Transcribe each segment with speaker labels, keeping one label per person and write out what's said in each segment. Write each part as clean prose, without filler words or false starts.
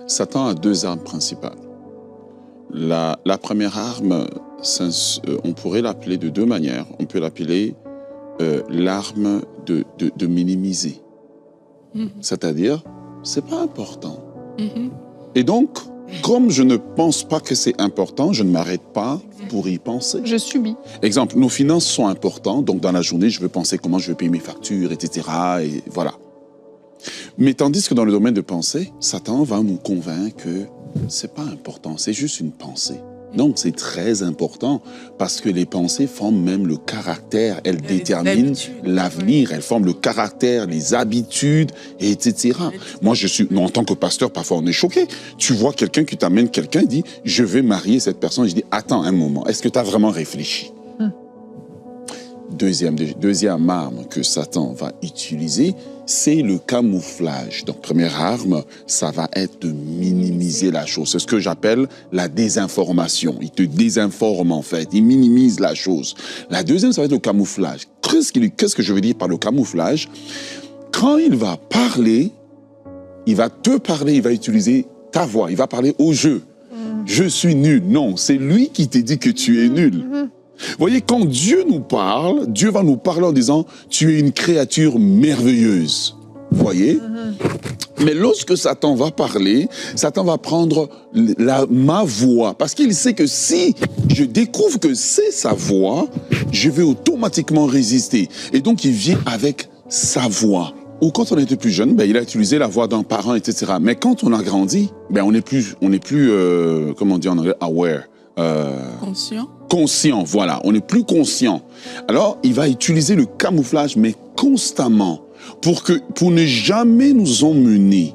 Speaker 1: Satan a deux armes principales. La première arme, on pourrait l'appeler de deux manières. On peut l'appeler l'arme de minimiser. C'est-à-dire, c'est pas important. Et donc, comme je ne pense pas que c'est important, je ne m'arrête pas pour y penser.
Speaker 2: Je subis.
Speaker 1: Exemple, nos finances sont importantes, donc dans la journée, je veux penser comment je vais payer mes factures, etc. Et voilà. Mais tandis que dans le domaine de pensée, Satan va nous convaincre que c'est pas important, c'est juste une pensée. Donc c'est très important parce que les pensées forment même le caractère, elles déterminent l'avenir, elles forment le caractère, les habitudes, etc. Moi je suis, en tant que pasteur, parfois on est choqué. Tu vois quelqu'un qui t'amène quelqu'un et dit je vais marier cette personne. Je dis attends un moment, est-ce que tu as vraiment réfléchi? Deuxième arme que Satan va utiliser, c'est le camouflage. Donc, première arme, ça va être de minimiser la chose. C'est ce que j'appelle la désinformation. Il te désinforme en fait, il minimise la chose. La deuxième, ça va être le camouflage. Qu'est-ce que je veux dire par le camouflage? Quand il va parler, il va te parler, il va utiliser ta voix, il va parler au jeu. Je suis nul. Non, c'est lui qui te dit que tu es nul. Vous voyez, quand Dieu nous parle, Dieu va nous parler en disant « Tu es une créature merveilleuse ». Vous voyez? Mais lorsque Satan va parler, Satan va prendre ma voix. Parce qu'il sait que si je découvre que c'est sa voix, je vais automatiquement résister. Et donc, il vient avec sa voix. Ou quand on était plus jeune, ben, il a utilisé la voix d'un parent, etc. Mais quand on a grandi, ben, on n'est plus comment on dit en anglais, aware. Conscient, voilà. On n'est plus conscient. Alors, il va utiliser le camouflage, mais constamment, pour ne jamais nous emmener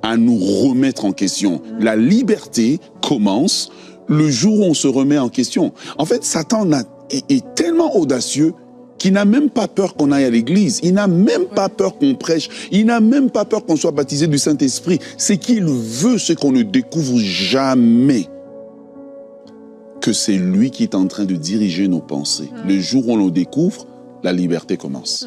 Speaker 1: à nous remettre en question. La liberté commence le jour où on se remet en question. En fait, Satan est tellement audacieux qu'il n'a même pas peur qu'on aille à l'église. Il n'a même pas peur qu'on prêche. Il n'a même pas peur qu'on soit baptisé du Saint-Esprit. C'est qu'il veut ce qu'on ne découvre jamais. Que c'est lui qui est en train de diriger nos pensées. Le jour où on le découvre, la liberté commence.